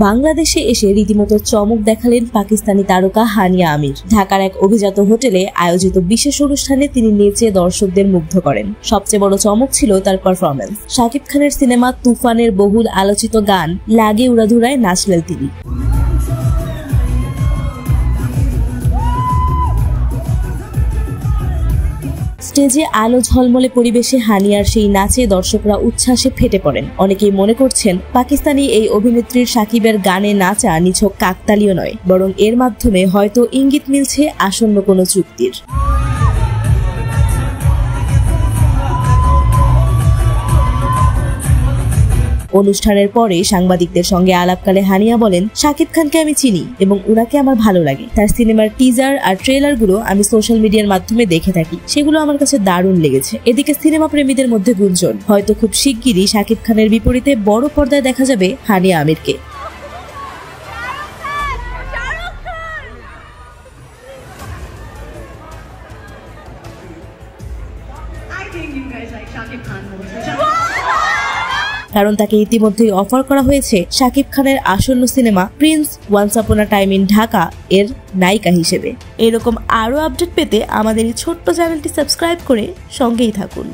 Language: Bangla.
বাংলাদেশে এসে রীতিমতো চমক দেখালেন পাকিস্তানি তারকা হানিয়া আমির। ঢাকার এক অভিজাত হোটেলে আয়োজিত বিশেষ অনুষ্ঠানে তিনি নেচে দর্শকদের মুগ্ধ করেন। সবচেয়ে বড় চমক ছিল তার পারফরম্যান্স। শাকিব খানের সিনেমা তুফানের বহুল আলোচিত গান লাগে উড়াধুরায় নাচলেন তিনি। স্টেজে আলো ঝলমলে পরিবেশে হানিয়ার সেই নাচে দর্শকরা উচ্ছ্বাসে ফেটে পড়েন। অনেকেই মনে করছেন পাকিস্তানি এই অভিনেত্রীর শাকিবের গানে নাচা নিছক কাকতালীয় নয়, বরং এর মাধ্যমে হয়তো ইঙ্গিত মিলছে আসন্ন কোনো চুক্তির। অনুষ্ঠানের পরে সাংবাদিকদের সঙ্গে আলাপকালে হানিয়া বলেন, শাকিব খানকে আমি চিনি এবং উনাকে আমার ভালো লাগে। তার সিনেমার টিজার আর ট্রেলারগুলো আমি সোশ্যাল মিডিয়ার মাধ্যমে দেখে থাকি, সেগুলো আমার কাছে দারুণ লেগেছে। এদিকে সিনেমা প্রেমীদের মধ্যে গুঞ্জন, হয়তো খুব শিগগিরই শাকিব খানের বিপরীতে বড় পর্দায় দেখা যাবে হানিয়া আমিরকে। কারণ তাকে ইতিমধ্যেই অফার করা হয়েছে শাকিব খানের আসন্ন cinema Prince once upon a time in Dhaka এর নায়িকা হিসেবে। এরকম আরো আপডেট পেতে আমাদের এই ছোট্ট চ্যানেলটি সাবস্ক্রাইব করে সঙ্গেই থাকুন।